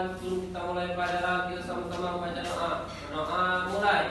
Sebelum kita mulai pelajaran, kita sama-sama membaca doa. Doa mulai.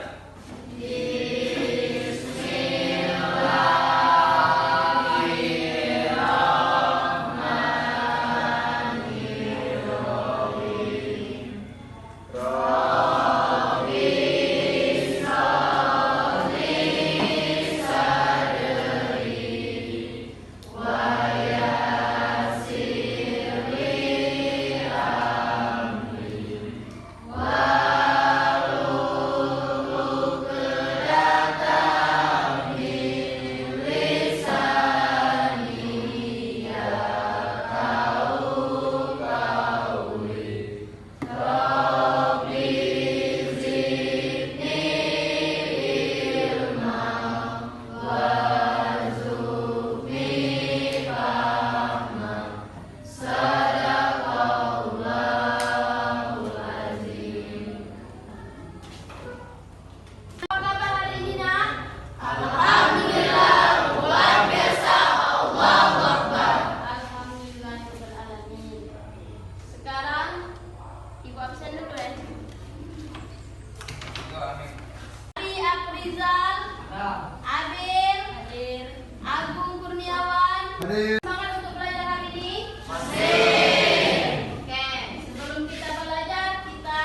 Semangat untuk belajar hari ini? Masih. Oke, sebelum kita belajar, kita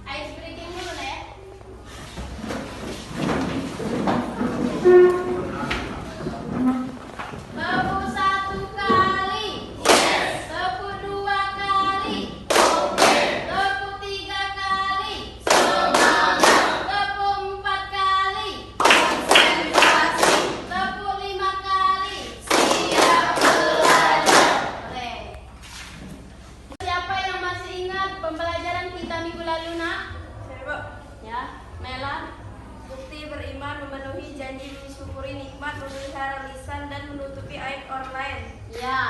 ice breaking dulu ya. Tepu 1 kali. Yes. Tepu 2 kali. Oke. Tepu 3 kali. Semangat. Tepu 4 kali. Konsentrasi. Tepu 5 kali. Siapa yang masih ingat pembelajaran kita minggu lalu, Nak? Saya, Pak. Ya, Mela. Bukti beriman memenuhi janji, mensyukuri nikmat, memelihara lisan dan menutupi aib orang lain. Ya.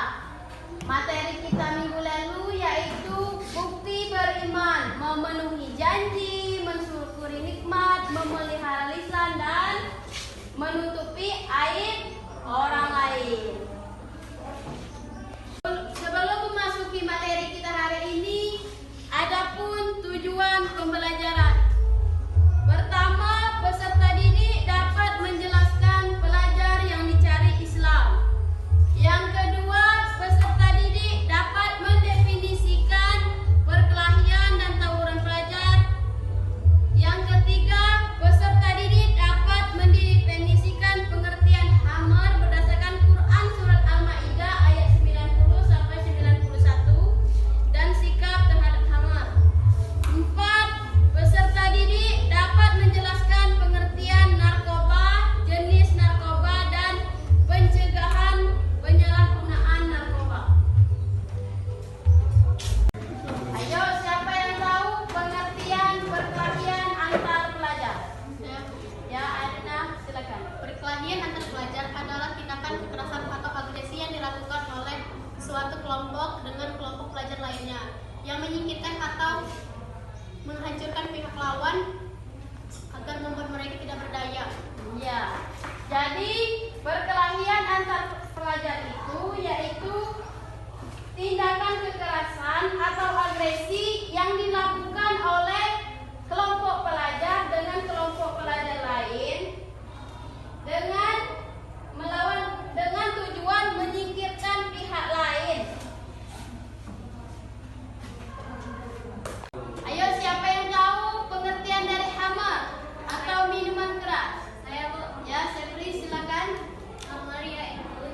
Materi kita minggu lalu yaitu bukti beriman, memenuhi janji, mensyukuri nikmat, memelihara lisan dan menutupi aib orang lain. Sebelum memasuki materi kita hari ini, adapun tujuan pembelajaran. Pertama, peserta didik dapat menjelaskan pelajar yang dicari Islam. Yang kedua, peserta didik dapat mendefinisikan perkelahian dan tawuran pelajar. Yang ketiga, peserta didik dapat mendefinisikan pengertian hamar berdasarkan Quran Surat Al-Ma'idah ayat 90 sampai 91 dan sikap terhadap hamar. 4. Peserta didik dapat menjelaskan pengertian narkoba, jenis narkoba dan pencegahan penyalahgunaan narkoba. Ayo, siapa yang tahu pengertian perkelahian antar pelajar? Ya, Adina, silakan. Perkelahian antar pelajar adalah tindakan kekerasan atau agresi yang dilakukan oleh suatu kelompok dengan kelompok pelajar lainnya yang menyingkirkan atau menghancurkan pihak lawan agar membuat mereka tidak berdaya. Ya. Jadi, perkelahian antar pelajar itu yaitu tindakan kekerasan atau agresi yang dilakukan oleh kelompok pelajar dengan kelompok pelajar lain dengan tujuan menyingkirkan pihak lain. Ayo, siapa yang tahu pengertian dari hamar atau minuman keras? Saya, Bu. Ya, Sepri, silakan. Hamar yaitu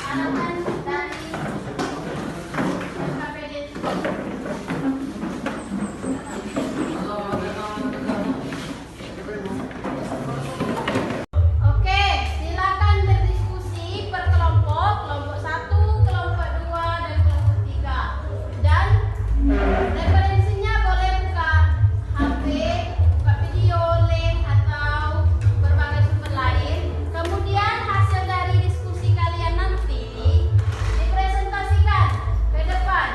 arahan dari KPD. Oke, silakan berdiskusi per kelompok, kelompok 1, kelompok 2, dan kelompok 3. Dan referensinya boleh buka HP, buka video, link, atau berbagai sumber lain. Kemudian hasil dari diskusi kalian nanti dipresentasikan ke depan.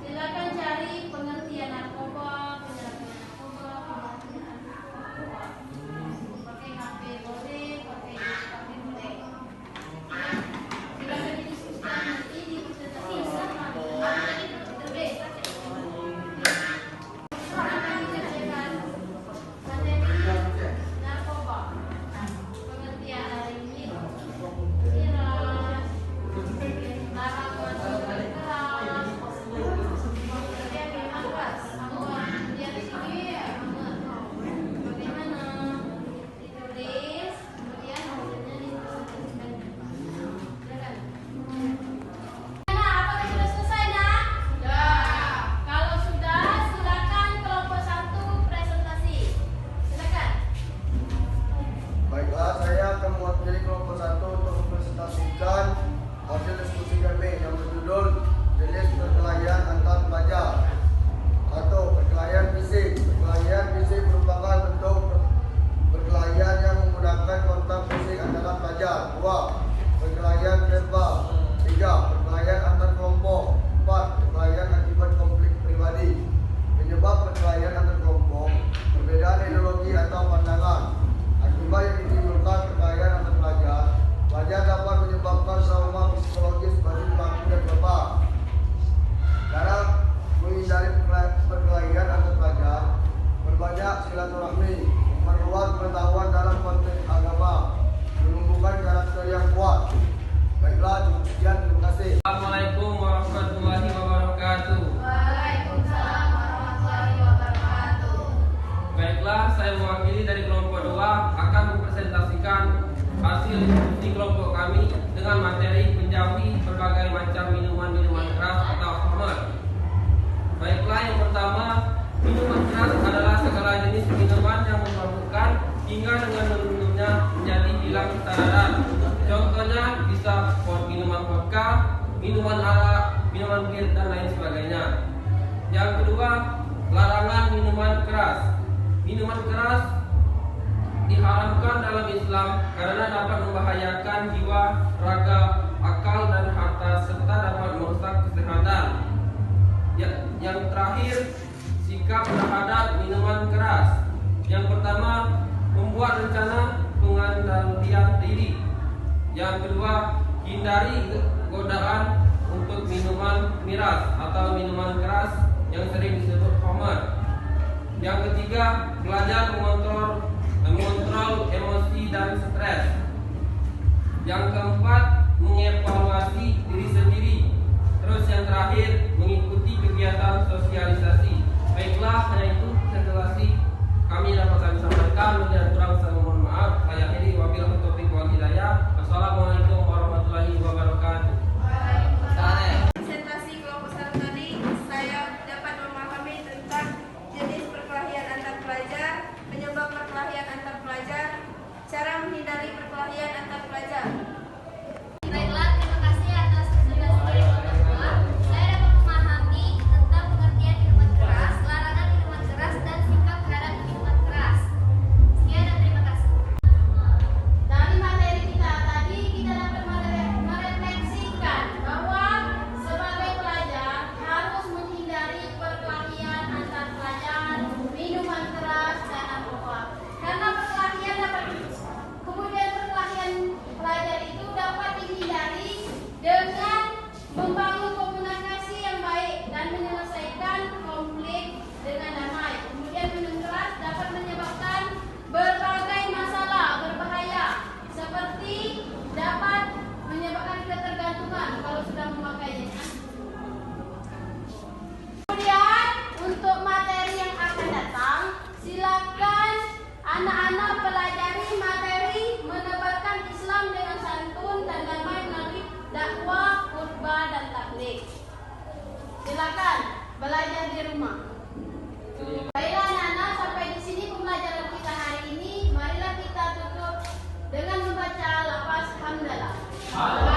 Silakan cari pengertian narkoba, penyalahgunaan narkoba, pakai HP boleh, pakai boleh. Silakan didiskusikan nanti dipresentasikan. Narkoba, pengertian hari ini, miras, larang masuk keras, kemudian memang keras, kemudian bagaimana ditulis, kemudian hasilnya dipresentasikan. Silakan. Apakah sudah selesai, Nak? Sudah. Kalau sudah, silakan kelompok 1 presentasi. Silakan. Baiklah, saya akan mewakili kelompok 1 untuk mempresentasikan hasil diskusi kami yang berjudul jenis perkelahian antar pelajar atau perkelahian fisik. Perkelahian fisik merupakan bentuk perkelahian yang menggunakan kontak fisik antara pelajar. 2. Perkelahian verbal. 3. Perkelahian antar kelompok. 4. Perkelahian akibat konflik pribadi. Penyebab perkelahian antar kelompok, perbedaan ideologi atau pandangan. Akibat yang ditimbulkan perkelahian antar pelajar, pelajar dapat menyebabkan trauma psikologis bagi pelaku dan korban. Cara menghindari perkelahian antar pelajar, berbanyak silaturahmi, memperluas pengetahuan dalam konteks agama, menumbuhkan karakter yang kuat. Baiklah, cukup sekian, terima kasih. Assalamualaikum warahmatullahi wabarakatuh. Waalaikumsalam warahmatullahi wabarakatuh. Baiklah, saya mewakili dari kelompok 2 akan mempresentasikan hasil diskusi kelompok kami dengan materi menjauhi berbagai macam minuman keras atau khamar. Baiklah, yang pertama, minuman keras adalah segala jenis minuman yang memabukkan hingga dengan minumnya menjadi hilang kesadaran. Contohnya bisa minuman vodka, minuman arak, minuman bir, dan lain sebagainya. Yang kedua, larangan minuman keras. Minuman keras diharamkan dalam Islam karena dapat membahayakan jiwa, raga, akal, dan harta serta dapat merusak kesehatan. Yang terakhir, sikap terhadap minuman keras. Yang pertama, membuat rencana penggantian diri. Yang kedua, hindari godaan untuk minuman miras atau minuman keras yang sering disebut khamar. Yang ketiga, belajar mengontrol emosi dan stres. Yang keempat, mengevaluasi diri sendiri. Terus yang terakhir, mengikuti kegiatan sosialisasi. Baiklah, hanya itu presentasi kami dapat kami sampaikan. Menjadi kurang saya mohon maaf. Saya akhiri, wabillahi taufiq wal hidayah. Wassalamualaikum warahmatullahi wabarakatuh. Presentasi kelompok 1 tadi, saya dapat memahami tentang jenis perkelahian antar pelajar, penyebab perkelahian antar pelajar, cara menghindari perkelahian antar pelajar. Baiklah, terima kasih atas presentasi dari kelompok 2. Saya dapat memahami tentang pengertian minuman keras, larangan minuman keras, dan sikap terhadap minuman keras. Sekian belajar di rumah. Baiklah anak-anak, sampai di sini pembelajaran kita hari ini. Marilah kita tutup dengan membaca lafaz hamdalah.